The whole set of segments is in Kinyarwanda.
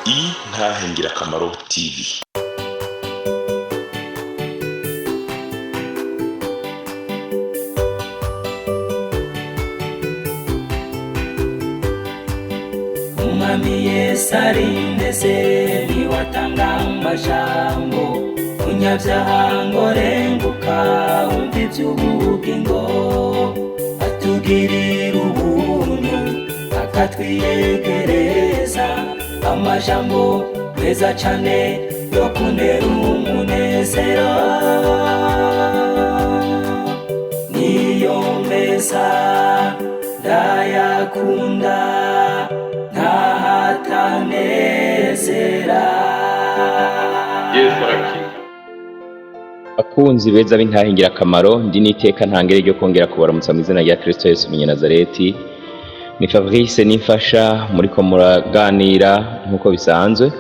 Intahe Ngirakamaro TV. Umwami Yesu arindeze niwatanga amajambo umunyabyaha ngo renguka wumva iby'ubugingo atugirira ubuntu akatwiyegereza amajambo meza cyane yo kunera umunezero niyo meza ndayakunda ntahatanezera. Akunzi beza b'Intahe Ngirakamaro, ndi n'iteka ntangere ryo kongera kubaramutsa mu izina rya Kristo Yesu Umunyanazareti. Ni Fabrice Nimfasha muriko muraganira nk'uko bisanzwe.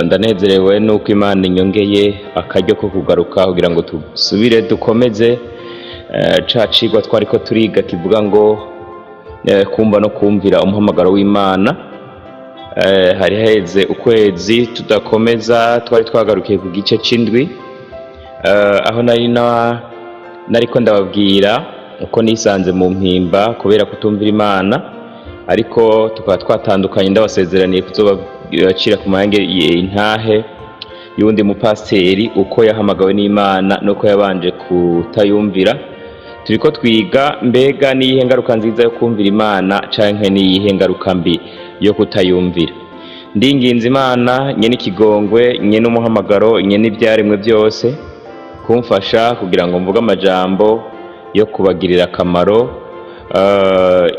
Ndanezerewe nuko Imana inyongeye akaryo ko kugaruka kugira ngo tusubire dukomeze ca cigwa twariko turiga kivuga ngo kumva no kumvira umuhamagaro w'Imana. Hari heze ukwezi tudakomeza, twari twagarukiye ku gice c'indwi, aho nariko ndababwira uko nisanze mu mpimba kubera kutumvira Imana, ariko tukaba twatandukanye ndabasezeraniye kuzobacira ku mayange intahe y'undi mupasiteri uko yahamagawe n'Imana nuko yabanje kutayumvira. Turiko twiga mbega niyihe ngaruka nziza yo kumvira Imana canke niyihe ngaruka mbi yo kutayumvira. Ndinginze Imana nyene ikigongwe, nyene umuhamagaro, nyene ibyaremwe byose kumfasha kugira ngo mvuge amajambo yo kubagirira akamaro.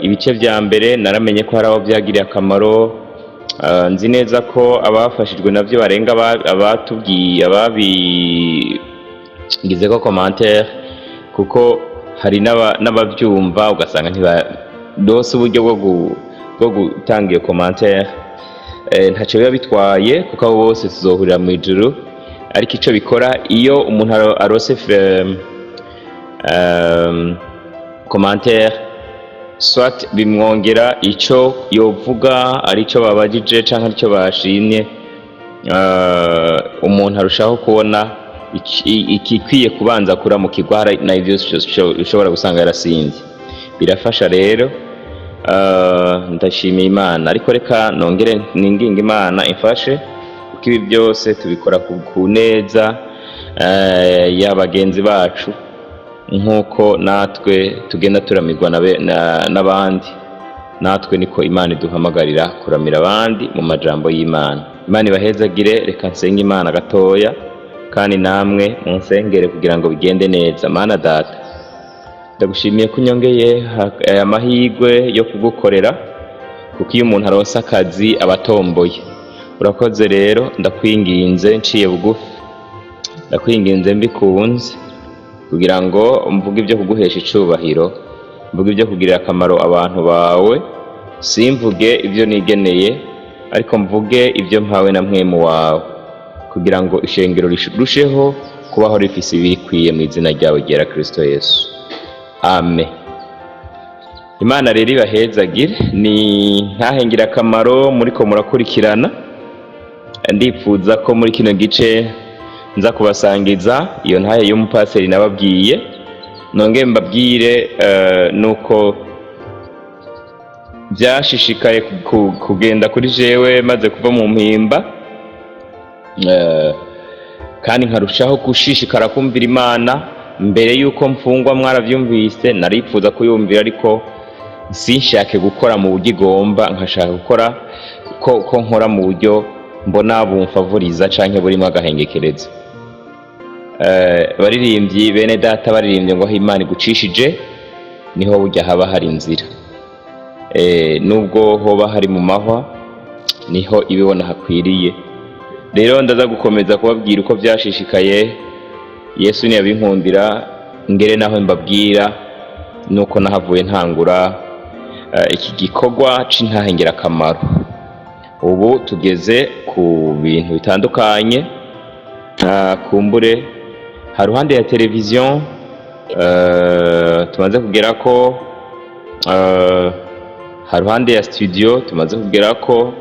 Ibice vya mbere naramenye ko hari abo byagiriye akamaro. Nzi neza ko abafashijwe navyo barenga abatubwiye ababigize ko commentaire, kuko hari n'abavyumva ugasanga ntibadose uburyo bwo gutanga iyo commentaire. Ntaco biba bitwaye kuko abo bose tuzohurira mu ijuru, ariko ico bikora iyo umuntu arose commentaire, soit bimwongera ico yovuga arico babajije canke arico bashimye, umuntu arushaho kubona ikikwiye kubanza kuramukirwa na ivyo ushobora gusanga yarasinze. Birafasha rero. Ndashimiye Imana, ariko reka nongere ninginga Imana imfashe kuko ibi byose tubikora ku neza y'abagenzi bacu, nk'uko natwe tugenda turamirwa n'abandi, natwe niko Imana iduhamagarira kuramira abandi mu majambo y'Imana. Imana ibahezagire. Reka nsenge Imana gatoya kandi namwe munsengere kugira ngo bigende neza. Mana Data, ndagushimiye ko unyongeye aya mahirwe yo kugukorera, kuko iyo umuntu aronse akazi abatomboye. Urakoze rero, ndakwinginze nciye bugufi, ndakwinginze mbikunze kugira ngo mvuge ibyo kuguhesha icubahiro, mvuge ibyo kugirira akamaro abantu bawe, simvuge ibyo nigeneye, ariko mvuge ibyo mpawe na mwemu wawe, kugira ngo ishengero risheho kubaho rifise ibikwiye mu izina ryawe ryera Kristo Yesu. Amen. Imana rero ibahezagire. Ni Ntahe Ngirakamaro muriko murakurikirana. Ndipfuza ko muri kino gice nza kubasangiza iyo ntahe y'umupasiteri nababwiye, nongeye mbabwire nuko byashishikaye kugenda kuri jewe maze kuva mu mpimba, kandi nkarushaho gushishikara kumvira Imana. Mbere yuko mfungwa mwaravyumvise, naripfuza kuyumvira, ariko sinshake gukora mu buryo igomba, nkashaka gukora ko nkora mu buryo mbona bumfavoriza canke burimo agahengekereza. Baririmbyi bene data baririmbye ngo aho Imana igucishije niho burya haba hari inzira. Nubwo hoba hari mu mahwa niho ibibona hakwiriye. Rero ndaza gukomeza kubabwira uko byashishikaye Yesu niyabinkundira ngere naho mbabwira nuko nahavuye ntangura iki gikorwa c'Intahe Ngirakamaro. Ubu tugeze ku bintu bitandukanye, kumbure haruhande ya televiziyo tumaze kugera ko, haruhande ya studio tumaze kugera ko,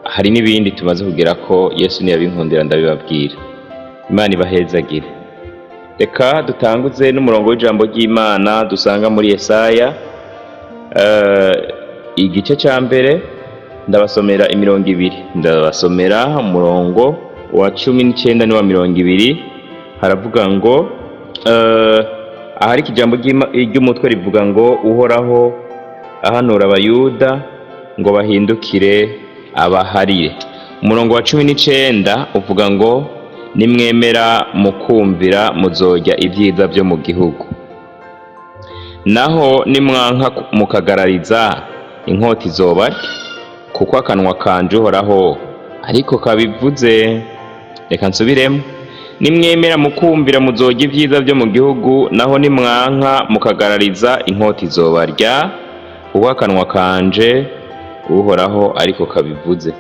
hari n'ibindi tumaze kugera ko Yesu niyabinkundira ndabibabwira. Imana ibahezagire. Reka dutanguze n'umurongo w'ijambo ry'Imana dusanga muri Yesaya igice cya mbere, ndabasomera imirongo 2. Ndabasomera umurongo wa 19 n'uwa 20. Haravuga ngo ahari ijambo ry'umutwe rivuga ngo Uhoraho ahanura abayuda ngo bahindukire abaharire. Umurongo wa 19 uvuga ngo nimwemera mukumvira muzojya ibyiza byo mu gihugu, naho nimwanka mukagarariza inkota izobarya, kuko akanwa kanje Uhoraho ariko kabivuze. Reka nsubiremo: nimwemera mukumvira muzojya ibyiza byo mu gihugu, naho nimwanka mukagarariza inkota izobarya, kuko akanwa kanje Uhoraho ariko kabivuze.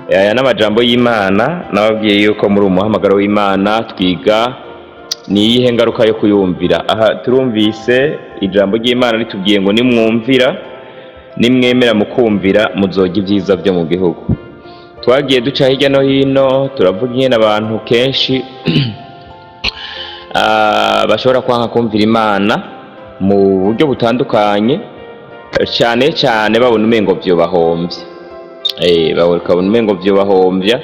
Aya n'amajambo y'Imana. Nababwiye yuko muri umuhamagaro w'Imana twiga ni iyihe ngaruka yo kuyumvira. Aha turumvise ijambo ry'Imana ritubwiye ngo nimwumvira, nimwemera mukumvira muzojya ibyiza byo mu gihugu. Twagiye duca hirya no hino turavuga ingene abantu kenshi bashobora kwanka kumvira Imana mu buryo butandukanye, cyane cyane babona umengo byo bahombye. Bakabona umengo byo bahombya,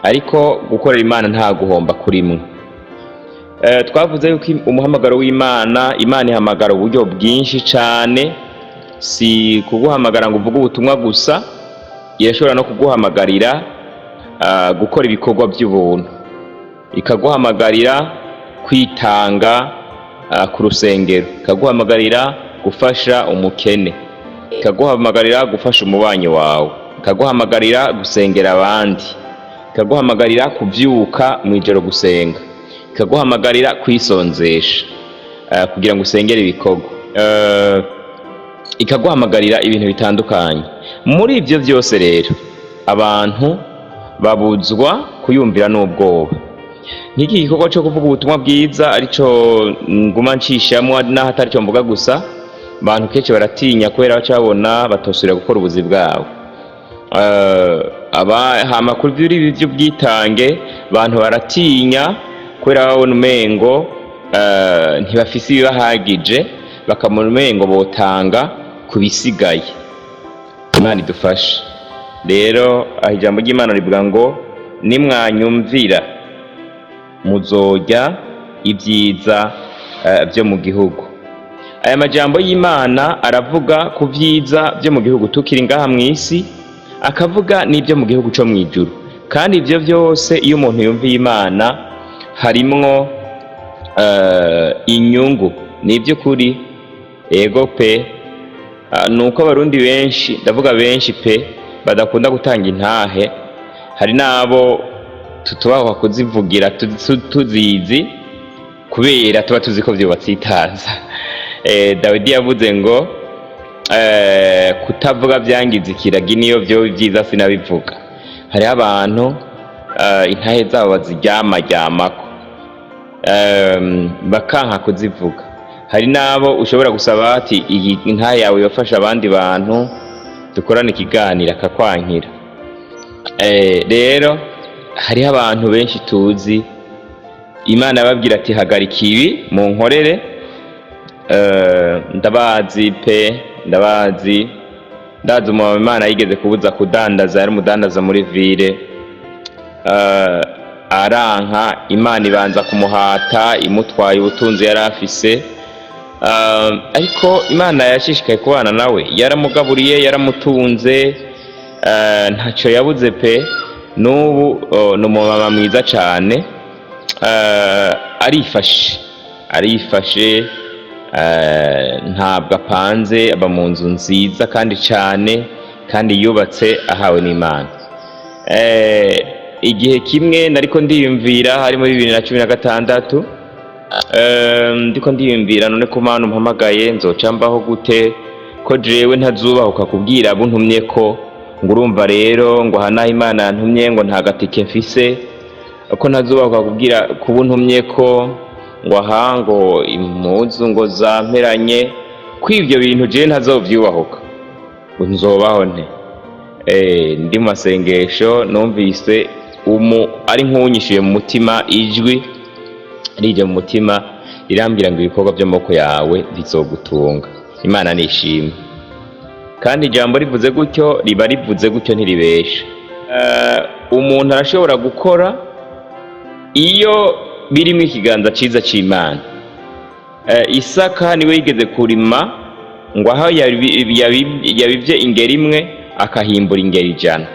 ariko gukorera Imana nta guhomba kurimwe. Twavuze yuko umuhamagaro w'Imana, Imana ihamagara uburyo bwinshi cyane, si kuguhamagara ngo uvuge ubutumwa gusa, irashobora no kuguhamagarira gukora ibikorwa by'ubuntu, ikaguhamagarira kwitanga ku rusengero, ikaguhamagarira gufasha umukene, ikaguhamagarira gufasha umubanyi wawe, ikaguhamagarira gusengera abandi, ikaguhamagarira kubyuka mu ijoro gusenga, ikaguhamagarira kwisonzesha kugira ngo usengere ibikorwa, ikaguhamagarira ibintu bitandukanye. Muri ibyo byose rero abantu babuzwa kuyumvira n'ubwoba. Nk'iki gikorwa cyo kuvuga ubutumwa bwiza arico nguma ncishamo naho atari cyo mvuga gusa, abantu kenshi baratinya kubera bacabona batosubira gukora ubuzi bwabo. Amakuru by'ubwitange abantu baratinya kubera babona umengo ntibafise ibibahagije, bakamona umengo botanga kubisigaye. Imana idufashe rero. Ijambo ry'Imana rivuga ngo nimwanyumvira muzojya ibyiza byo mu gihugu. Aya majambo y'Imana aravuga ku byiza byo mu gihugu tukiri ngaha mu isi, akavuga n'ibyo mu gihugu cyo mu ijuru. Kandi ibyo byose iyo umuntu yumviye Imana harimwo inyungu. Ni iby'ukuri, ego pe. Nuko abarundi benshi, ndavuga benshi pe, badakunda gutanga intahe. Hari n'abo tutubahwa kuzivugira tuzizi kubera tuba tuzi ko byobatsitaza. Dawidi yavuze ngo kutavuga byangiza ikiragi, niyo byo byiza sinabivuga. Hariho abantu intahe zabo baziryamako bakanka kuzivuga. Hari n'abo ushobora gusaba ati iyi intahe yawe yafasha abandi bantu dukorana ikiganiro akakwankira. Rero hariho abantu benshi tuzi Imana yababwira ati hagarika ibi mu nkorere. Ndabazi pe, ndazi umuntu Imana yigeze kubuza kudandaza, yari umudandaza muri ville, aranka. Imana ibanza kumuhata imutwaye ubutunzi yari afise, ariko Imana yashishikaye kubana nawe, yaramugaburiye, yaramutunze, ntacyo yabuze pe. N'ubu ni umumama mwiza cyane, arifashe, ntabwo apanze, aba mu nzu nziza kandi cyane, kandi yubatse ahawe n'Imana. Igihe kimwe nariko ndiyumvira, hari muri 2016, ndiko ndiyumvira none ko Mana umpamagaye nzoca mbaho gute, ko jewe ntazubahuka kubwira abo ntumye ko ngo urumva rero ngo hana Imana yantumye ngo nta gatike mfise, ko ntazubahuka kubwira kubo ntumye ko ngo aha ngo impuzu ngo zamperanye, kw'ivyo bintu jewe ntazovyubahuka, nzobaho nte? ndi mu masengesho numvise ari nk'unyishuye mu mutima, ijwi rije mu mutima rirambwira ngo ibikorwa by'amaboko yawe bizogutunga. Imana nishimwe, kandi ijambo rivuze gutyo riba rivuze gutyo ntiribesha. Umuntu arashobora gukora iyo birimo ikiganza ciza c'Imana. Isaka niwe yigeze kurima ngo aho yabivye ingeri imwe akahimbura ingeri 100.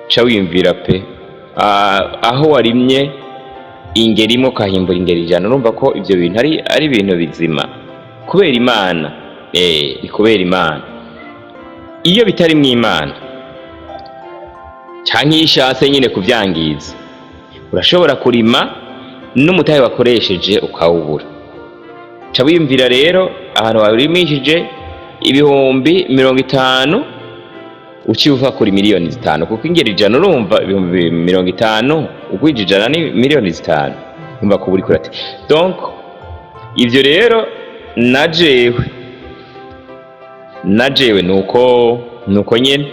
Ca wiyumvira pe, aho warimye ingeri imwe ukahimbura ingeri 100, urumva ko ivyo bintu ari ibintu bizima kubera Imana. Kubera Imana. Iyo bitari mu Imana canke ishatse nyine kuvyangiza, urashobora kurima n'umutahe wakoresheje ukawubura. Ca wiyumvira rero ahantu warimishije ibihumbi 50 uciye kuri miliyoni 5, kuko ingeri 100 urumva ibihumbi 50 ugwije 100 ni miliyoni 5, urumva ko buri kurate. Donc ivyo rero najewe nuko nyene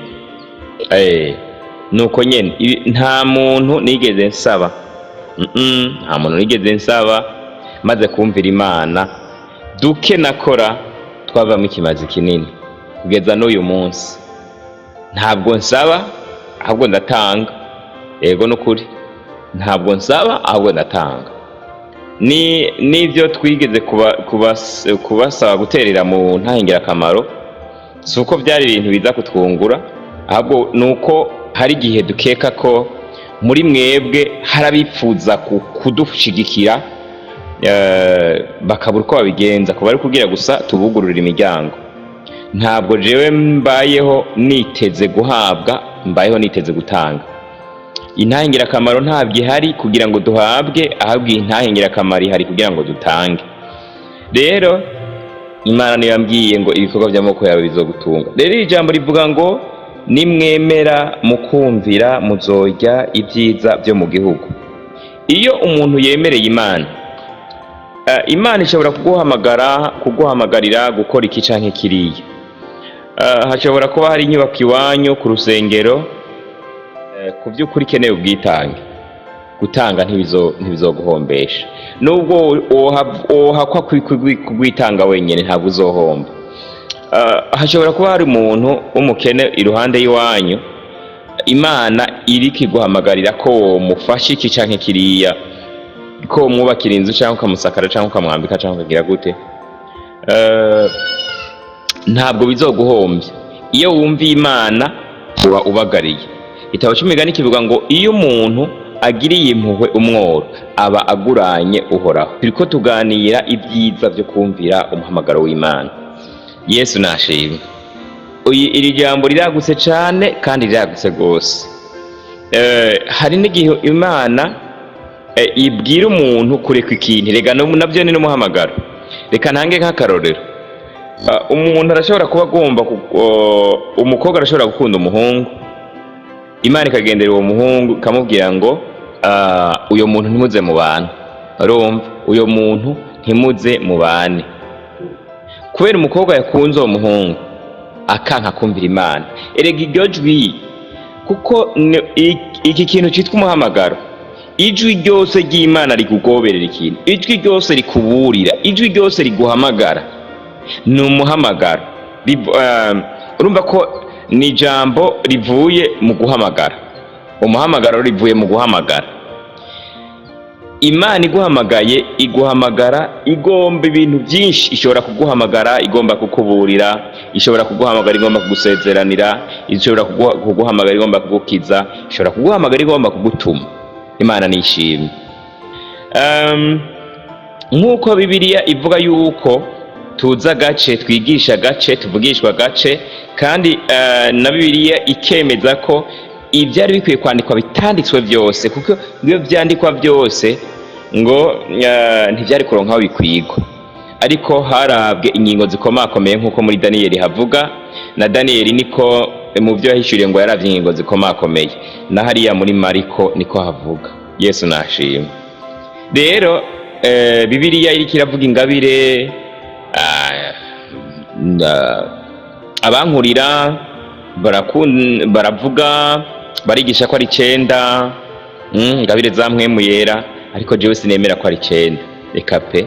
nuko nyene nta muntu nigeze nsaba, nta muntu nigeze nsaba, maze kumvira Imana duke nakora twavamo ikimazi kinini kugeza n'uyu munsi. Ntabwo nsaba ahubwo ndatanga. Yego n'ukuri, ntabwo nsaba ahubwo ndatanga. N'ivyo twigeze kubasaba guterera mu ntahingirakamaro, si uko byari ibintu biza kutwungura, ahubwo nuko hari igihe dukeka ko muri mwebwe harabipfuza kudushigikira, bakabura uko babigenza, kuba ari kugira gusa tubugururira imiryango. Ntabwo jewe mbayeho niteze guhabwa, mbayeho niteze gutanga. Intahingirakamaro ntabwo ihari kugira ngo duhabwe, ahubwo intahingirakamaro ihari kugira ngo dutange. Rero Imana niyo yambwiye ngo ibikorwa by'amaboko yawe bizogutunga. Rero iri jambo rivuga ngo nimwemera mukumvira muzorya ibyiza byo mu gihugu. Iyo umuntu yemereye Imana, Imana ishobora kuguhamagarira gukora iki canke kiriya. Hashobora kuba hari inyubako iwanyu ku rusengero, ku by'ukuri ikeneye ubwitange. Gutanga ntibizoguhombesha, nubwo wohakwa kugwitanga wenyene ntabwo uzohomba. Hashobora kuba hari umuntu w'umukene iruhande y'iwanyu, Imana iriko iguhamagarira ko mufasha iki canke kiriya, ko mwubakira inzu canke ukamusakara canke ukamwambika canke ukagira gute, ntabwo bizoguhombya. Iyo wumviye Imana uba ubagariye. Igitabo c'Imigani kivuga ngo iyo umuntu agiriye impuhwe umworo aba aguranye Uhoraho. Turiko tuganira ibyiza byo kumvira umuhamagaro w'Imana. Yesu nashimwe. Iri jambo riragutse cane kandi riragutse gose. Hari n'igihe Imana ibwira umuntu kureka ikintu, rega navyo ni n'umuhamagaro. Reka ntange nk'akarorero. Umuntu arashobora kuba agomba, umukobwa arashobora gukunda umuhungu, Imana ikagendera uwo muhungu ikamubwira ngo uyo muntu ntimuze mubane. Urumva, uyo muntu ntimuze mubane. Kubera umukobwa yakunze uwo muhungu akanka kumvira Imana, erega iryo jwi, kuko iki kintu cyitwa umuhamagaro, ijwi ryose ry'Imana rikugoberera ikintu, ijwi ryose rikuburira, ijwi ryose riguhamagara, ni umuhamagaro. Urumva ko ni ijambo rivuye mu guhamagara, umuhamagaro rivuye mu guhamagara. Imana iguhamagaye, iguhamagara igomba ibintu byinshi. Ishobora kuguhamagara igomba kukuburira, ishobora kuguhamagara igomba kugusezeranira, ishobora kuguhamagara igomba kugukiza, ishobora kuguhamagara igomba kugutuma. Imana nishimye. Nk'uko Bibiliya ivuga yuko tuza gace, twigisha gace, tuvugishwa gace, kandi na Bibiliya ikemeza ko ibyari bikwiye kwandikwa bitanditswe byose, kuko iyo byandikwa byose ngo ntibyari kuronka aho bikwigwa. Ariko harabwe ingingo zikomakomeye nk'uko muri Daniyeli havuga, na Daniyeli niko mu byo yahishuriye ngo yaravye ingingo zikomakomeye, na hariya muri Mariko niko havuga. Yesu nashimwe. Rero Bibiliya iriko iravuga ingabire abankurira baravuga barigisha ko ari 9 ingabire za mpwemu yera, ariko jewe sinemera ko ari 9. Reka pe,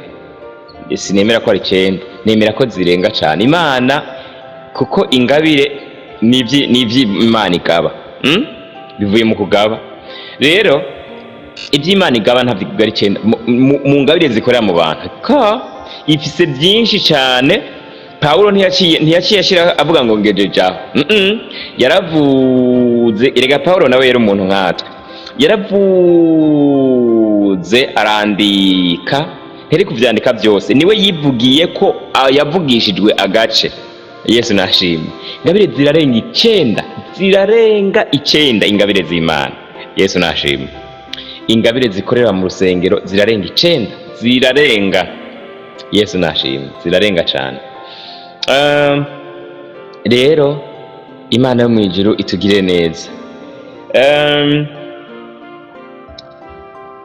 sinemera ko ari 9, nemera ko zirenga cyane. Imana kuko ingabire n'ivy'Imana igaba, bivuye mu kugaba. Rero iby'Imana igaba ntabwo ari 9 mu ngabire zikorera mu bantu, ka ifise byinshi cyane. Paulo ntiyaciye ashira avuga ngo ngejejaho, yaravuze. Erega Paulo nawe yari umuntu nkatwe, yaravuze arandika, ntari kuvyandika byose, niwe yivugiye ko yavugishijwe agace. Yesu nashimye. Ingabire zirarenga 9 ingabire z'Imana. Yesu nashimye. Ingabire zikorera mu rusengero zirarenga 9, zirarenga. Yesu nashimye, zirarenga cyane. Rero Imana yo mu ijuru itugire neza.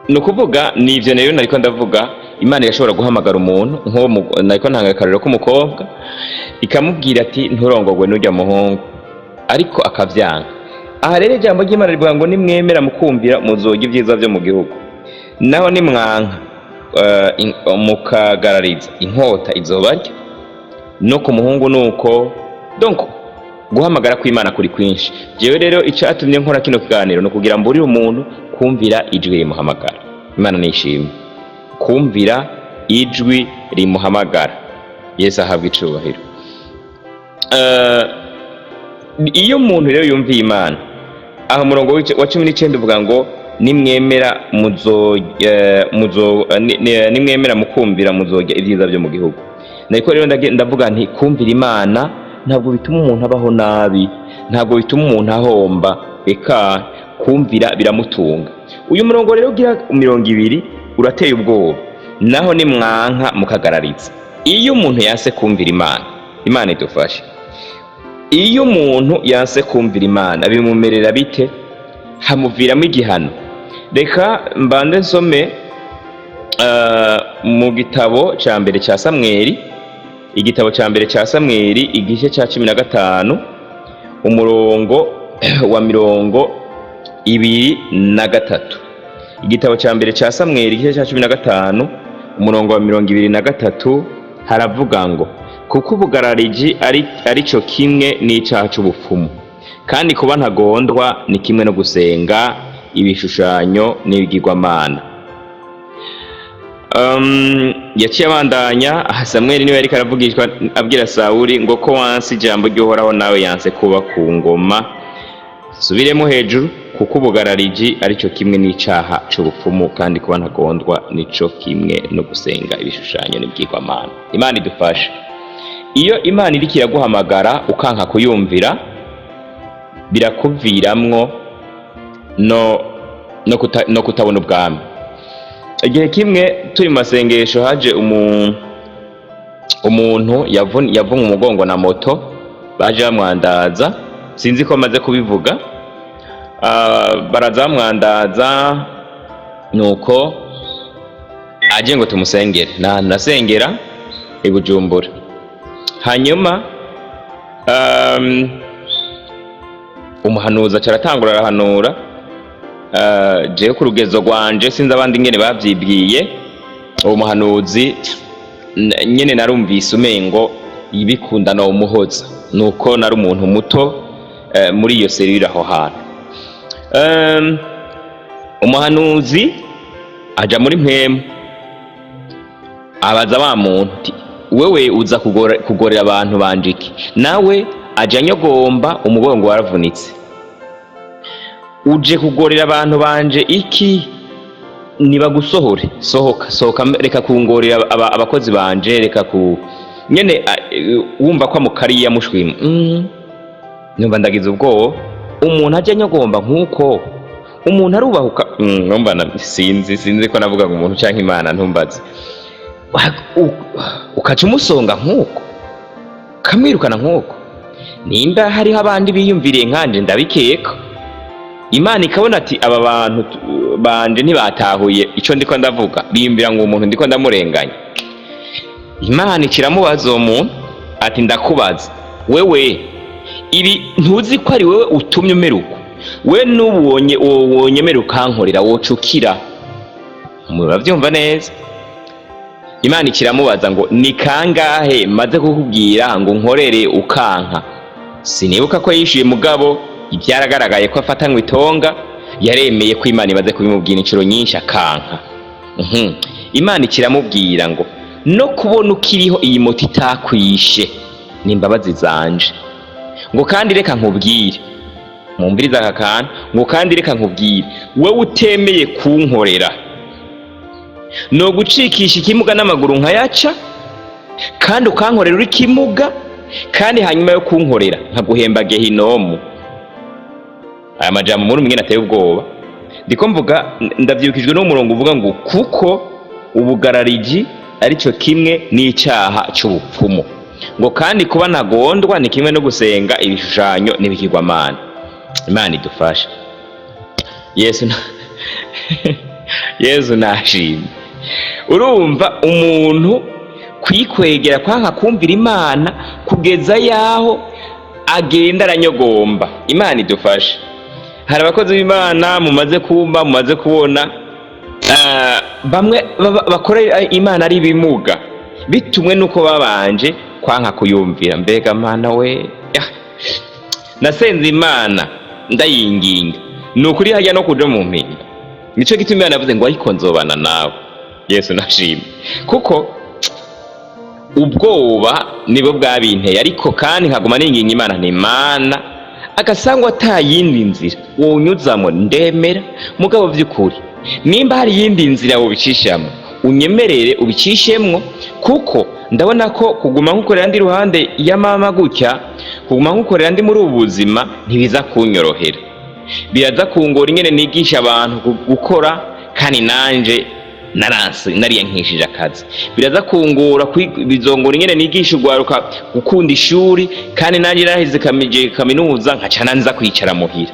Nukuvuga nivyo rero nariko ndavuga, Imana irashobora guhamagara umuntu nko nariko ntanga akarero k'umukobwa, ikamubwira ati nturongogwe n'urya muhungu, ariko akavyanga. Aha rero ijambo ry'Imana rivuga ngo nimwemera mukumvira muzoga ibyiza byo mu gihugu, naho nimwanka mukagarariza inkota izobarya. No ku muhungu nuko, donc guhamagara kw'Imana kuri kwinshi. Jewe rero icatumye nkora kino kiganiro no kugira mburire umuntu kumvira ijwi rimuhamagara. Imana nishimye, kumvira ijwi rimuhamagara. Yesu ahabwa icubahiro. Iyo umuntu rero yumviye Imana, aho murongo wa 19 uvuga ngo nimwemera nimwemera mukumvira muzojya ibyiza byo mu gihugu. Nariko rero ndavuga nti kumvira Imana ntabwo bituma umuntu abaho nabi, ntabwo bituma umuntu ahomba, eka kumvira biramutunga. Uyu murongo rero ugira 20 urateye ubwoba, naho nimwanka mukagarariza. Iyo umuntu yanse kumvira Imana, Imana idufashe. Iyo umuntu yanse kumvira Imana bimumerera bite? Hamuviramo igihano. Reka mbande nsome mu gitabo cya mbere cya Samweli, igitabo cya mbere cya Samweli igice cya 15 umurongo wa 23. Igitabo cya mbere cya Samweli igice cya 15 umurongo wa 23 haravuga ngo kuko ubugarariji ari cyo kimwe n'icyaha cy'ubupfumu, kandi kuba ntagondwa ni kimwe no gusenga ibishushanyo n'ibigirwamana. Yaciye abandanya, Samweli niwe yari karavugishwa abwira Sawuli ngo ko wansi ijambo ry'Uhoraho nawe yanse kuba ku ngoma. Subiremo hejuru, kuko ubugarariji ari cyo kimwe n'icyaha cy'ubupfumu, kandi kuba ntagondwa nico kimwe no gusenga ibishushanyo n'ibigirwamana. Imana idufashe. Iyo Imana iriko iraguhamagara ukanka kuyumvira, birakuviramwo no kutabona ubwami. Igihe kimwe turi mu masengesho haje umuntu yavunye umugongo na moto, baje bamwandaza, sinzi ko amaze kubivuga. Baraza bamwandaza, nuko aje ngo tumusengere. Nasengera i Bujumbura. Hanyuma umuhanuzi acaratangura arahanura. Jewe ku rugezo rwanje sinzi abandi ngene bavyibwiye. Uwo muhanuzi nyene narumvise umengo ibikunda no umuhoza, nuko nari umuntu muto muri iyo serire aho hantu. Umuhanuzi aja muri mpemu, abaza wa muntu, wewe uza kugorera abantu banjiki? Nawe aja nyogomba, umugongo waravunitse. Uje kugorera abantu banje iki? Nibagusohore, sohoka, reka kungorera abakozi banje, reka nyene wumva ko amukariya mushwima. Numva ndagize ubwoba. Umuntu aje nyogomba nkuko umuntu arubahuka. Numva sinzi ko navuga ngo umuntu canke Imana, ntumbaze. Ukaca umusonga nkuko, kamwirukana nkuko. Nimba hariho abandi biyumviriye nkanje, ndabikeka Imana ikabona ati aba bantu banje ntibatahuye ico ndiko ndavuga, bimbira ngo umuntu ndiko ndamurenganya. Imana ikiramubaza uwo muntu ati ndakubaza, wewe ibi ntuzi ko ari wewe utumye umeruka, we n'ubonye wonyemera ukankorera wocukira. Murabyumva neza? Imana ikiramubaza ngo ni kangahe maze kukubwira ngo nkorere ukanka? Sinibuka ko yishuye mugabo ibyaragaragaye ko afatanywe itonga, yaremeye ko Imana imaze kubimubwira inshuro nyinshi akanka. Imana ikiramubwira ngo no kubona ukiriho iyi moto itakwishe ni imbabazi zanje, ngo kandi reka nkubwire, mumbiriza aka kantu, ngo kandi reka nkubwire, wowe utemeye kunkorera no gucikisha ikimuga n'amaguru nkayaca, kandi ukankorera uri kimuga, kandi hanyuma yo kunkorera nkaguhemba gehinomu. Aya majambo muri mwene ateye ubwoba, ndiko mvuga ndavyukijwe n'umurongo uvuga ngo kuko ubugarariji arico kimwe n'icyaha cy'ubupfumu, ngo kandi kuba ntagondwa ni kimwe no gusenga ibishushanyo n'ibigirwamana. Imana idufashe. Yesu nashimye. Urumva umuntu kwikwegera kwanka kumvira Imana kugeza yaho agenda aranyogomba. Imana idufashe. Hari abakozi b'Imana mumaze kumva, mumaze kubona bamwe bakorera Imana ari bimuga bitumwe nuko babanje kwanka kuyumvira. Mbega Mana we, nasenze Imana ndayinginga, nukuri hajya no kuja mu mpinga, nico gituma Imana yavuze ngo ariko nzobana nawe. Yesu nashimye, kuko ubwoba nibo bwabinteye, ariko kandi nkaguma ninginga Imana nti Mana agasangwa atayindi nzira wonyuzamo ndemera, mugabo vy'ukuri nimba hari yindi nzira wobicishamo unyemerere ubicishemwo, kuko ndabona ko kuguma nkukorera ndi ruhande ya mama gutya, kuguma nkukorera ndi muri ubu buzima ntibiza kunyorohera, biraza kungora ingene nigisha abantu gukora, kandi nanje nariye nkishije akazi, biraza kungora bizongora ingene nigisha ugwaruka gukunda ishuri, kandi nanje narahize kaminuza nkacana nza kwicara muhira.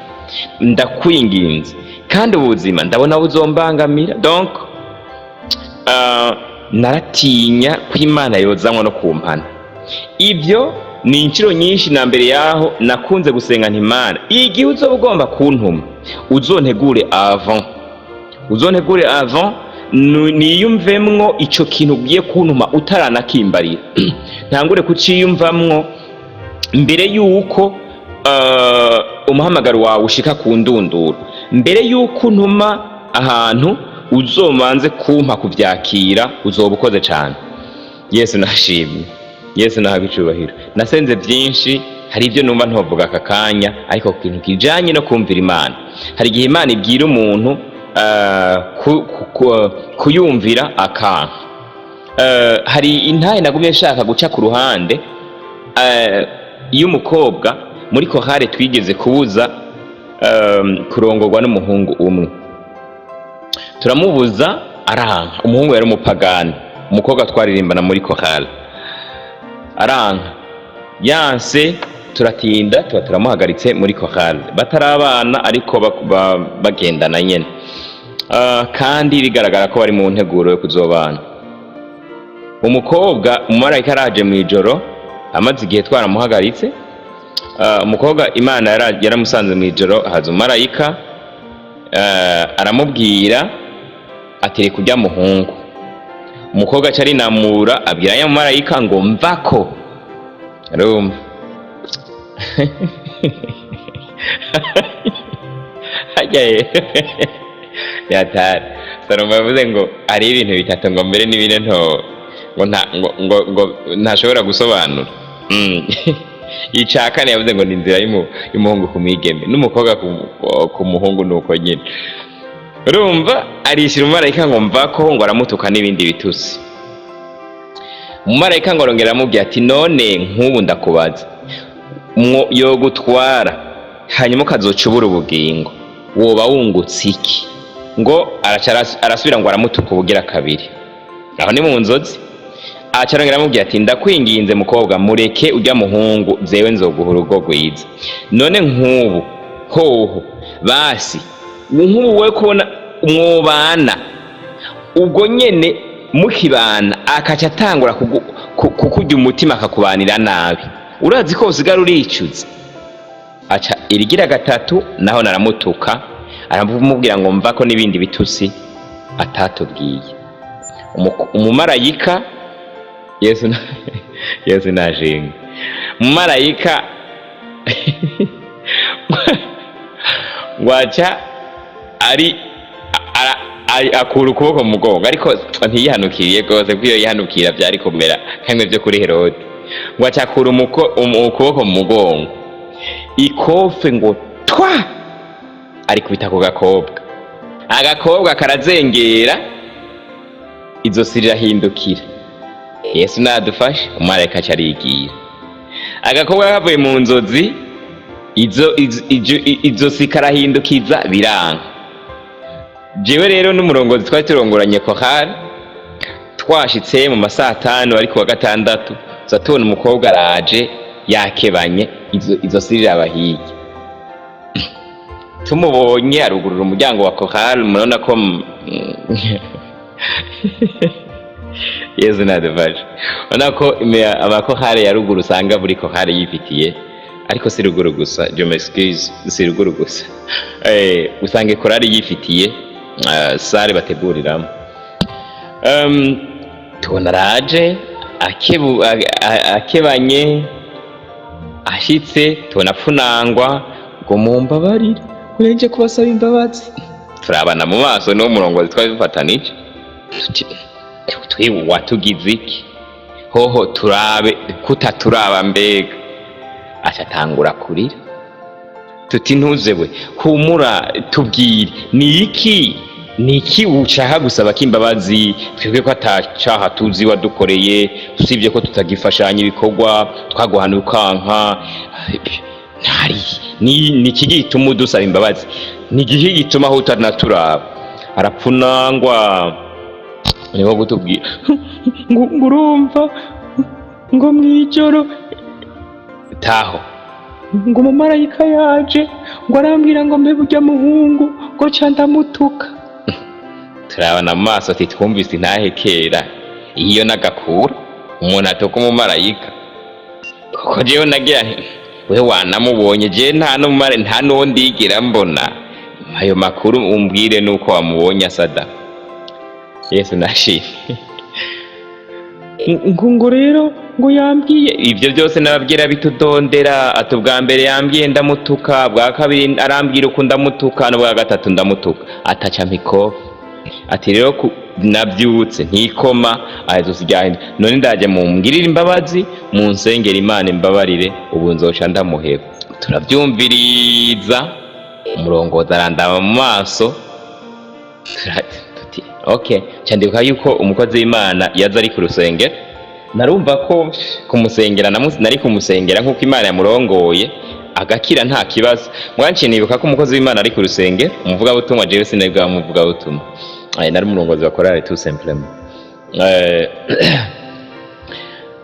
Ndakwinginze, kandi ubuzima ndabona buzombangamira, donc naratinya ko Imana yozanwa no kumpana. Ibyo ni inshuro nyinshi, na mbere yaho nakunze gusenga nti Imana igihe uzoba ugomba kuntuma uzontegure avant niyumvemwo ico kintu ugiye kuntuma utaranakimbarira. Ntangure kuciyumvamwo mbere yuko umuhamagaro wawe ushika ku ndunduro, mbere yuko untuma ahantu uzomanze kumpa kuvyakira, uzoba ukoze cane. Yesu nashimye, Yesu nahaga icubahiro. Nasenze vyinshi, hari ibyo numva ntovuga aka kanya, ariko ku kintu kijanye no kumvira Imana, hari igihe Imana ibwira umuntu kuyumvira akanka. Hari intahe nagumye nshaka guca ku ruhande, iyo umukobwa muri kohare twigeze kubuza kurongorwa n'umuhungu umwe, turamubuza aranka. Umuhungu yari umupagani, umukobwa twaririmbana muri kohare aranka, yanse, turatinda tuba turamuhagaritse muri kohare, batarabana ariko bagendana nyene, kandi bigaragara ko bari mu nteguro yo kuzobana. Umukobwa umumarayika araje mu ijoro, amaze igihe twaramuhagaritse. Umukobwa Imana yaramusanze mu ijoro, haza umumarayika aramubwira ati reka ujya muhungu. Umukobwa aca arinamura abwira ya mumarayika ngo mvako. Urumva? Yatari Salomo yavuze ngo ari ibintu bitatu ngo mbere n'ibine ngo ntashobora gusobanura. Icakane yavuze ngo ni inzira y'umuhungu ku mwigeme, n'umukobwa ku muhungu nuko nyine. Urumva arishira umumarayika ngo mvako, ngo aramutuka n'ibindi bitusi. Umumarayika ngo arongera aramubwira ati none nk'ubu ndakubaza, yogutwara hanyuma ukazocubura ubugingo, woba wungutse iki? Ngo arasubira ngo aramutuka ubugira kabiri. Aho ni mu nzozi. Acarongera aramubwira ati ndakwinginze mukobwa, mureke ujya muhungu, zewe nzoguha urugo rwiza. None nk'ubu hoho basi nk'ubu we kubona umwobana ubwo nyene mukibana akaca atangura kukurya umutima akakubanira nabi, urazi ko usigara uricuza. aca irigira gatatu naho naramutuka, aramubwira ngo mva ko n'ibindi bitusi atatubwiye. Umumarayika Yesu najinga umumarayika waca akura ukuboko mu mugongo, ariko ntiyihanukiriye rwose, kuko iyo yihanukira byari kumera nk'imwe byo kuri Herode. Waca akura ukuboko mu mugongo, ikofe ngo twa arikubita ku gakobwa, agakobwa karazengera, izosi rirahindukira. Yesu nadufashe, umumarayika aca arigira. Agakobwa kavuye mu nzozi, izosi karahindukiza biranga. Jewe rero n'umurongozi twari turongoranye kohari, twashitse mu masaha 5 ariko wa gatandatu tubona umukobwa araje yakebanye, izosi rirabahirya. Tumubonye arugurura umuryango wa kohari, murabona ko Yesu nadufashe. Urabona ko amakohari ya ruguru usanga buri kohari yifitiye, ariko si ruguru gusa, je m'excuse, si ruguru gusa. Usanga korari yifitiye sare bateguriramo. Tubona araje akebanye, ashitse tubona apfunangwa ngo mumbabarire, urenje kubasaba imbabazi. Turabana mu maso no murongozi twari dufatanije, twibu watugize iki hoho, turabe kutaturaba mbega. Acatangura kurira, tuti ntuzewe humura, tubwire ni iki ushaka gusaba kimbabazi, twebwe ko atacaha tuzi wadukoreye, usibye ko tutagifashanya ibikorwa, twaguhana ukanka. Ni iki gituma udusaba imbabazi? Ni iki gituma aho utanaturaba? Arapfunangwa, niho gutubwira ngo urumva ngo mwijoro taho ngo umumarayika yaje ngo arambwira ngo mbe burya muhungu ngo ca ndamutuka. Turabana mu maso ati twumvise intahe kera iyo nagakura umuntu atuka umumarayika, kuko jewe nagira we wanamubonye, je nta n'uwo ndigira mbona. Ayo makuru umbwire nuko wamubonye asada. Yesu nashimye. Ngo rero ngo yambwiye ibyo byose nababwira bitudondera, ati ubwa mbere yambwiye ndamutuka, bwa kabiri arambwira uko ndamutuka, no bwa gatatu ndamutuka, ataca mpikofe. Ati rero nabyutse ntikoma, ahezosigaye none ndaje mumbwirira imbabazi, munsengera Imana imbabarire, ubu nzoca ndamuheba. Turabyumviriza, umurongozi arandaba mu maso, tuti okay. Cyandibuka yuko umukozi w'Imana yaza ari ku rusengero, narumva ko kumusengera nari kumusengera nk'uko Imana yamurongoye agakira nta kibazo. Mwanci nibuka ko umukozi w'Imana ari ku rusengero, umuvuga butumwa jewe sinebwa umuvuga butumwa, nari umurongozi wa korali tout simplement.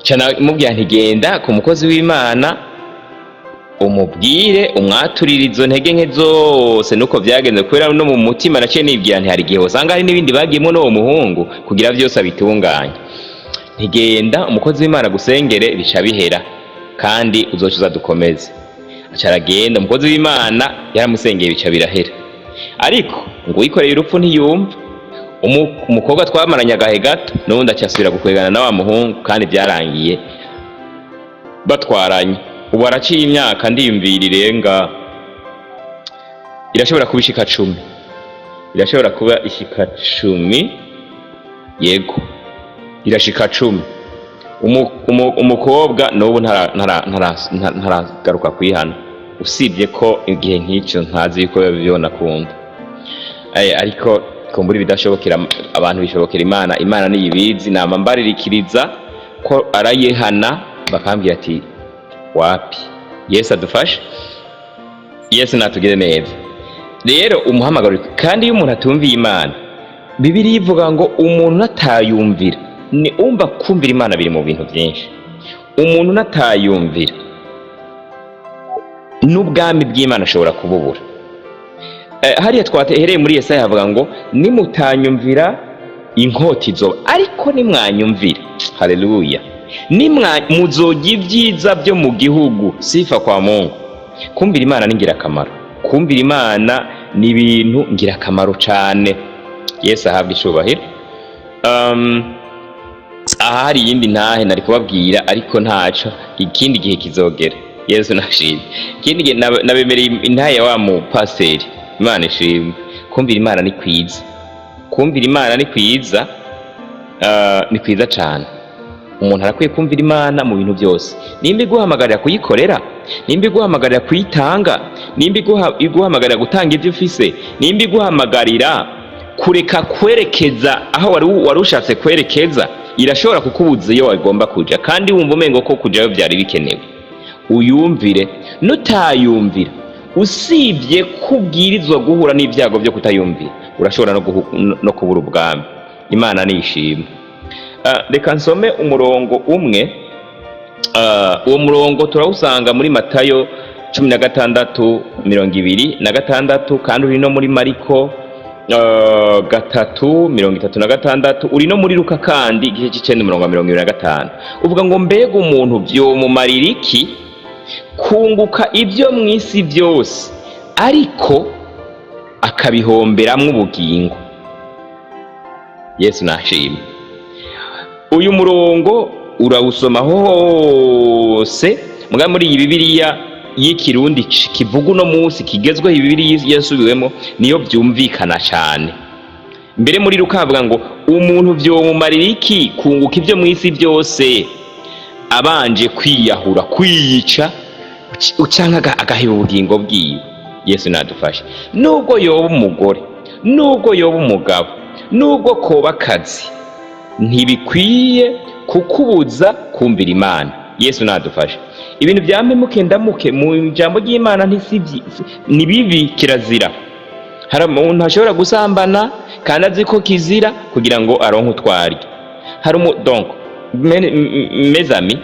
Cyana mubwira ntigenda ku mukozi w'Imana umubwire, umwaturire izo ntege nke zose nuko byagenze, kubera no mu mutima naciye nibwira nti hari igihe usanga hari n'ibindi bagiyemo n'uwo muhungu kugira byose abitunganye. Ntigenda umukozi w'Imana gusengere bica bihera, kandi uzocuza dukomeze. Acaragenda umukozi w'Imana yaramusengeye bica birahera, ariko ngo wikoreye urupfu ntiyumva. Umukobwa twamaranye agahe gato n'ubundi acyasubira gukwegana na wa muhungu, kandi byarangiye batwaranye. Ubu araciye imyaka ndiyumvira irenga, irashobora kuba ishika 10, irashobora kuba ishika 10, yego irashika 10. Umukobwa n'ubu ntaragaruka kwihana, usibye ko igihe nk'icyo ntazi yuko yabibona kunda. Ariko kumbura bidashobokera abantu bishobokera Imana. Imana niyibizi, nama mbaririkiriza ko arayihana, bakambwira ati wapi. Yesu adufashe, Yesu natugire neza. Rero umuhamagaro, kandi iyo umuntu atumviye Imana, Bibiliya ivuga ngo umuntu natayumvira, ni umva kumvira Imana biri mu bintu byinshi. Umuntu natayumvira n'ubwami bw'Imana ashobora kububura. Hariya twahereye muri Yesaya havuga ngo nimutanyumvira inkota izoba, ariko nimwanyumvira, haleluya, muzoga ibyiza byo mu gihugu. Sifa kwa Mungu. kumvira imana ni ngirakamaro, kumvira imana ni ibintu ngirakamaro cyane. Yesu ahabwa icubahiro. Aha hari iyindi ntahe nari kubabwira ariko ntaco, ikindi gihe kizogera. Yesu nashimye. Ikindi gihe nabemereye intahe ya wa mu pasiteri. Imana ishimwe. Kumvira imana ni kwiza, kumvira imana ni kwiza, ni kwiza cyane. Umuntu arakwiye kumvira imana mu bintu byose. Nimba iguhamagarira kuyikorera, nimba iguhamagarira kuyitanga, nimba iguhamagarira gutanga ibyo ufise, nimba iguhamagarira kureka kwerekeza aho wari ushatse kwerekeza, irashobora kukubuza iyo wagomba kuja, kandi wumva umengo ko kujayo byari bikenewe. Uyumvire. Nutayumvira, usibye kubwirizwa guhura n'ibyago byo kutayumvira, urashobora no kubura ubwami. Imana nishimwe. Reka nsome umurongo umwe. Uwo murongo turawusanga muri Matayo 16:26, kandi uri no muri Mariko 3:36, uri no muri Luka kandi igice c'9:25. Uvuga ngo mbega umuntu vyomumarira iki kunguka ibyo mu isi byose ariko akabihomberamwo ubugingo? Yesu nashimye. Uyu murongo urawusoma hose muga muri iyi Bibiliya y'ikirundi kivuga uno munsi kigezweho, Bibiliya yasubiwemo niyo byumvikana cyane. Mbere muri Luka havuga ngo umuntu vyomumarira iki kunguka ibyo mu isi byose abanje kwiyahura, kwiyica, ucanka agaheba ubugingo bwiwe. Yesu nadufashe. Nubwo yoba umugore, nubwo yoba umugabo, nubwo koba akazi, ntibikwiye kukubuza kumvira imana. Yesu nadufashe. Ibintu byampemuke ndamuke mu ijambo ry'Imana ni bibi, kirazira. Hari umuntu ashobora gusambana kandi azi ko kizira kugira ngo aronke utwarya. Donc mes amis,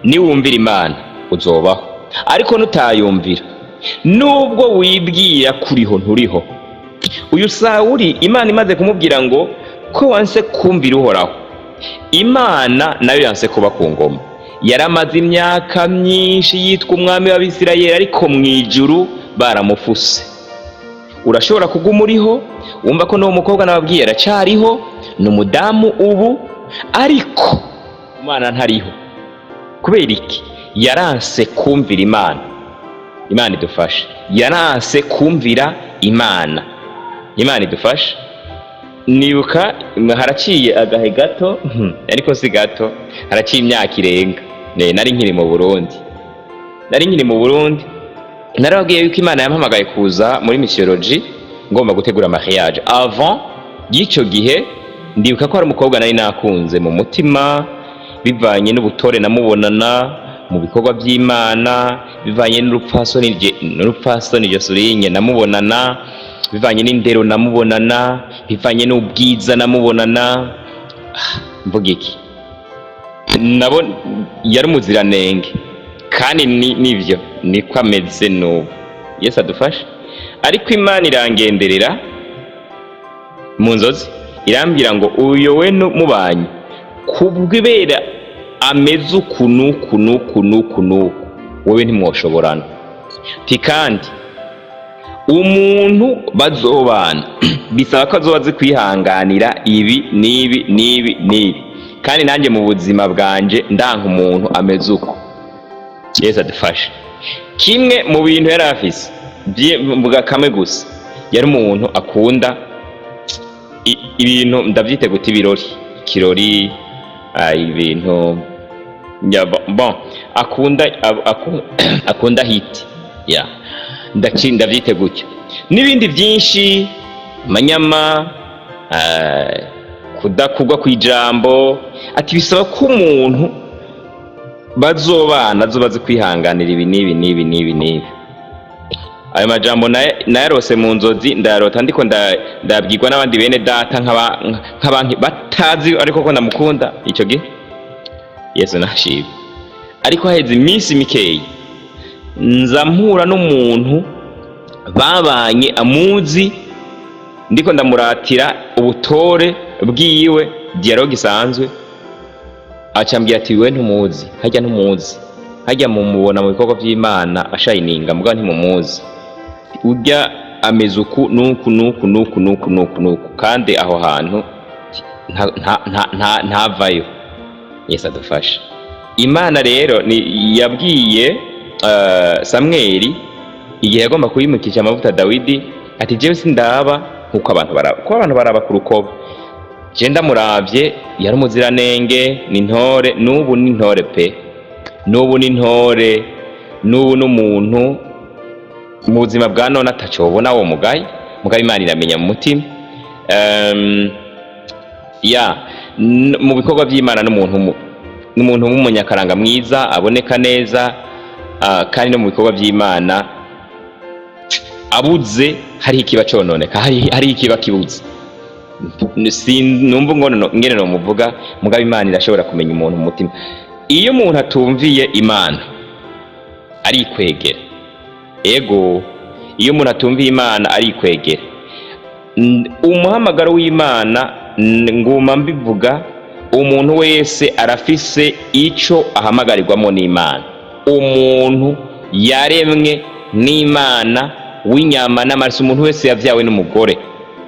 niwumvira imana uzobaho, ariko nutayumvira, nubwo wibwira kuriho nturiho. Uyu Sawuli Imana imaze kumubwira ngo ko wanse kumvira Uhoraho, Imana nayo yanse kuba ku ngoma. Yaramaze imyaka myinshi yitwa umwami w'Abisirayeli, ariko mu ijuru baramufuse. Urashobora kuguma uriho wumva ko n'uwo mukobwa nababwiye aracariho, n'umudamu ubu, ariko Imana ntariho. Kubera iki? Yaranse kumvira Imana. Imana idufashe. Yaranse kumvira Imana. Imana idufashe. Nibuka haraciye agahe gato, ariko si gato, haraciye imyaka irenga. Nari nkiri mu Burundi. Narababwiye yuko Imana yampamagaye kuza muri missiology ngomba gutegura mariage. Avant y'icyo gihe ndibuka ko hari umukobwa nari nakunze mu mutima, bivanye n'ubutore namubonana mu bikorwa by'Imana, bivanye n'urupfasoni Joseline namubonana, bivanye n'indero namubonana, bivanye n'ubwiza namubonana. Mvuga iki? Nabo yari umuziranenge, kandi nivyo niko ameze n'ubu. Yesu adufashe. Ariko Imana irangenderera mu nzozi, irambwira ngo uyo we mubanye kubwibera ameze uku, wowe ntimwoshoborana. Kandi umuntu bazobana bisaba ko azoba azi kwihanganira ibi n'ibi, kandi nanjye mu buzima bwanje ndanka umuntu ameze uko. Yesu adufashe. Kimwe mu bintu yari afise, mvuga kamwe gusa, yari umuntu akunda ibintu ndavyite guta ikirori, ibintu bon, akunda hit, ndavyite gutyo, n'ibindi byinshi, amanyama, kudakugwa kw'ijambo. Ati bisaba ko umuntu bazobana azobaze kwihanganira ibi n'ibi. Ayo majambo nayarose mu nzozi, ndayarota ndiko ndabwirwa n'abandi bene data nk'abantu batazi ariko ko ndamukunda icyo gihe. Yesu nashimye. Ariko haheze iminsi mikeyi nza mpura n'umuntu babanye amuzi, ndiko ndamuratira ubutore bwiwe, dialogue isanzwe. Acambwira ati we ntumuzi, hajya ntumuzi. hajya mumubona mu bikorwa by'Imana ashayininga mbwa ntimumuzi, urya ameze uku nuku kandi aho hantu ntavayo. Yesu adufashe. Imana rero yabwiye Samweli igihe yagomba kuyimukisha amavuta Dawidi ati jewe sindaba nkuko abantu baraba ku rukoba, je ndamuravye yari umuziranenge, n'intore, n'ubu n'intore pe, n'ubu n'intore, n'ubu n'umuntu mu buzima bwa none atacobona uwo mugayi Imana iramenya mu mutima. Mu bikorwa by'Imana n'umuntu w'umunyakaranga mwiza aboneka neza, kandi no mu bikorwa by'Imana abuze hari ikiba cononeka, hari ikiba kibuze. Numva ngene no muvuga mugabo Imana irashobora kumenya umuntu mu mutima. Iyo umuntu atumviye Imana ari kwegera, ego iyo umuntu atumviye Imana ari kwegera, umuhamagaro w'Imana nguma mbivuga, umuntu wese arafise ico ahamagarirwamo n'Imana. Umuntu yaremwe n'Imana w'inyama n'amaraso, umuntu wese yavyawe n'umugore,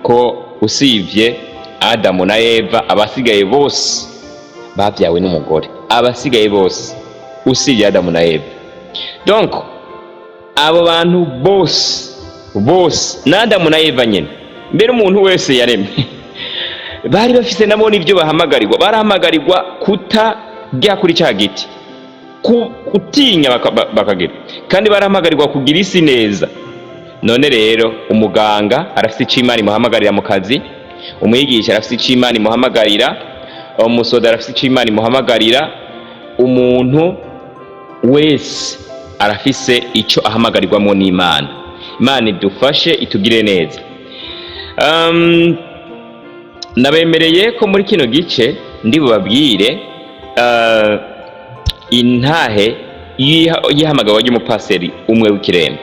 ko usivye Adamu na Eva abasigaye bose bavyawe n'umugore, abasigaye bose usivye Adamu na Eva. Donc abo bantu bose na Adamu na Eva nyene, mbere umuntu wese yaremwe bari bafise nabo n'ibyo bahamagarirwa, barahamagarirwa kutarya kuri cya giti, kutinya bakagira, kandi barahamagarirwa kugira isi neza. None rero umuganga arafite icyo Imana imuhamagarira mu kazi, umwigisha arafite icyo Imana imuhamagarira, umusoda arafite icyo Imana imuhamagarira, umuntu wese arafise icyo ahamagarirwamo n'Imana. Imana idufashe itugire neza. Nabemereye ko muri kino gice ndi bubabwire intahe yihamagawe y'umupaseri umwe w'ikiremba,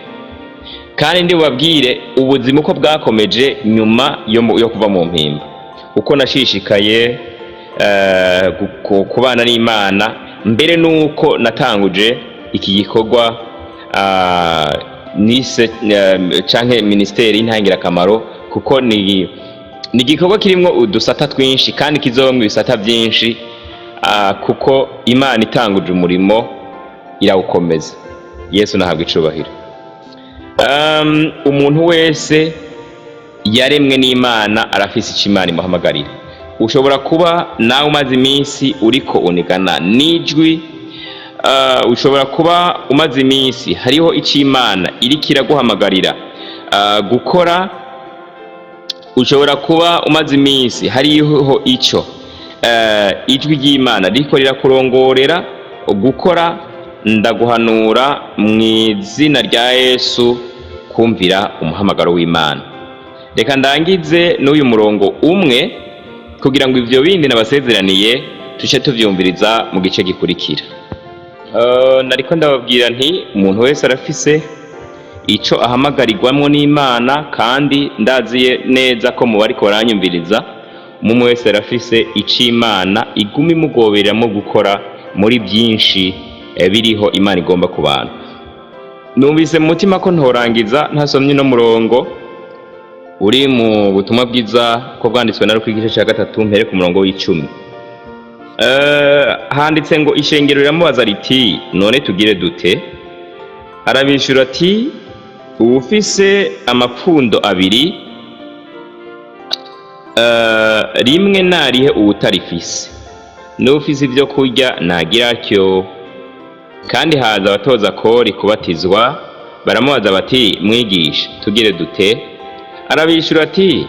kandi ndi bubabwire ubuzima uko bwakomeje nyuma yo kuva mu mpimba, uko nashishikaye kubana n'Imana, mbere nuko natanguje iki gikorwa nise canke ministeri y'intangirakamaro, kuko ni igikorwa kirimwo udusata twinshi kandi kizomwe ibisata byinshi, kuko Imana itanguje umurimo irawukomeza. Yesu nahabwa icubahiro. Umuntu wese yaremwe n'Imana arafise icyo Imana imuhamagarira. Ushobora kuba nawe umaze iminsi uriko unigana n'ijwi, ushobora kuba umaze iminsi hariho icyo Imana iriko iraguhamagarira gukora, ushobora kuba umaze iminsi hariho icyo ijwi ry'Imana riko rirakurongorera gukora. Ndaguhanura mu izina rya Yesu kumvira umuhamagaro w'Imana. Reka ndangize n'uyu murongo umwe kugira ngo ivyo bindi nabasezeraniye tushe tuvyumviriza mu gice gikurikira. Nariko ndababwira nti umuntu wese arafise ico ahamagarirwamo n'Imana, kandi ndaziye neza ko mu bariko baranyumviriza umwe wese arafise ico Imana iguma imugobereramo gukora muri byinshi biriho Imana igomba ku bantu. Numvise mu mutima ko ntorangiza ntasomye no murongo uri mu butumwa bwiza ko bwanditswe na Luka igice cya 3 mpere ku murongo w'10. Handitse ngo ishengero riramubaza riti none tugire dute? Arabishura ati uwufise amapfundo abiri rimwe narihe uwutarifise, n'ufise ibyo kurya nagira atyo. Kandi haza abatoza kori kubatizwa, baramubaza bati mwigisha tugire dute? Arabishura ati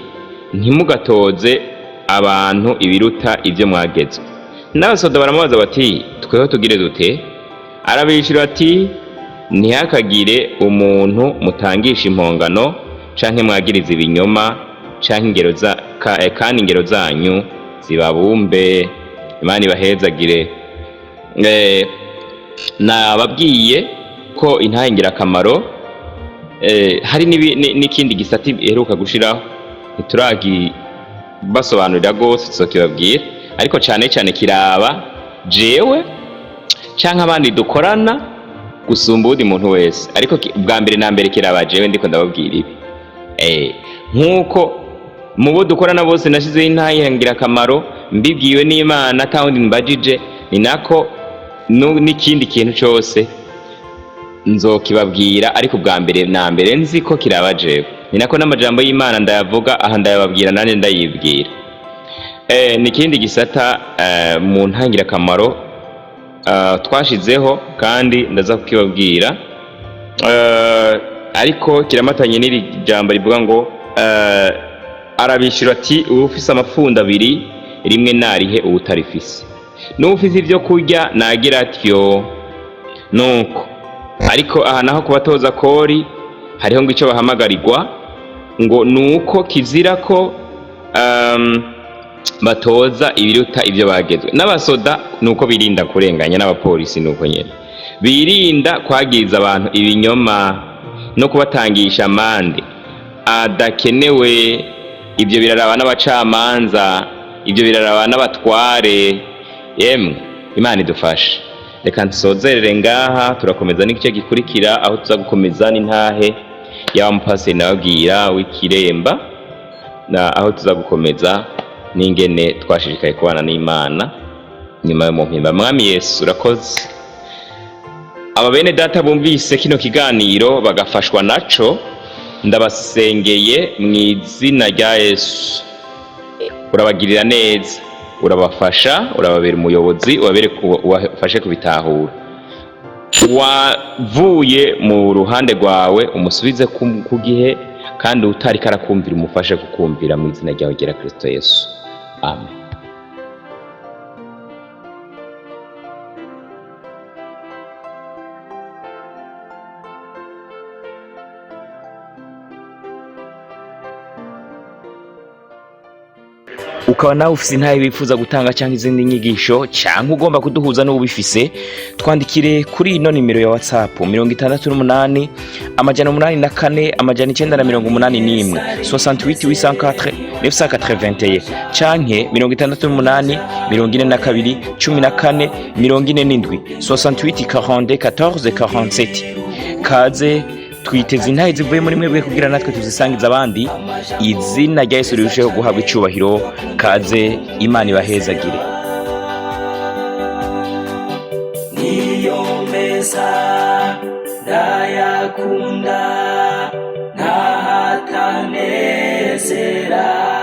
ntimugatoze abantu ibiruta ibyo mwagezwe. N'abasoda baramubaza bati tweho tugire dute? Arabishura ati ntihakagire umuntu mutangisha impongano canke mwagiriza ibinyoma canke kandi ingero zanyu zibabumbe. Imana ibahezagire. Nababwiye ko intangirakamaro hari n'ikindi gisati iheruka gushiraho ntituragi basobanurira gose, tuzokibabwira, ariko cyane kiraba jewe canke abandi dukorana gusumba uwundi muntu wese, ariko bwa mbere na mbere kirabaje we ndiko ndababwira ibi nk'uko mu bo dukorana bose nashizeho intahe ngirakamaro mbibwiwe n'Imana atawundi mbajije, ni nako n'ikindi kintu cyose nzokibabwira, ariko bwa mbere na mbere nzi ko kirabaje, ni nako n'amajambo y'Imana ndayavuga aha ndayababwira nane ndayibwira. Nikindi gisata mu ntangirakamaro twashizeho kandi ndaza kukibabwira, ariko kiramatanye n'iri jambo rivuga ngo arabishira ati ufise amafunda abiri rimwe narihe ubutarifise, n'ufise ibyo kurya nagira atyo nuko. Ariko aha naho kubatoza kori hariho ngo icyo bahamagarirwa ngo nuko kizira ko batoza ibiruta ibyo bagezwe. N'abasoda nuko birinda kurenganya, n'abapolisi nuko nyene birinda kwagiriza abantu ibinyoma no kubatangisha amande adakenewe. Ibyo biraraba n'abacamanza, ibyo biraraba n'abatware. Yemwe Imana idufashe. Reka nsozerere ngaha, turakomeza n'igice gikurikira aho tuza gukomeza n'intahe ya mupasiteri nababwira w'Ikiremba, na aho tuza gukomeza n'ingene twashishikaye kubana n'Imana nyuma yo mu mpimba. Mwami Yesu urakoze. Aba bene data bumvise kino kiganiro bagafashwa naco, ndabasengeye mu izina rya Yesu. Urabagirira neza, urabafasha, urababera umuyobozi, ubafashe kubitahura. Wavuye mu ruhande rwawe umusubize ku gihe, kandi utari karakumvira umufashe kukumvira mu izina ryawe ryera Kristo Yesu. Amen. Ukaba nawe ufise intahe bifuza gutanga cyangwa izindi nyigisho, cyangwa ugomba kuduhuza n'ubifise, twandikire kuri ino nimero ya WhatsApp 68 884 981 68 804 canke 68 42 14 47 68 42 14 47. Kaze twiteze intahe zivuye muri mwebwe kugira natwe tuzisangiza abandi. Izina rya Yesu rirusheho guhabwa icubahiro. Kaze, Imana ibahezagire. Niyo meza ndayakunda ntahatanezera.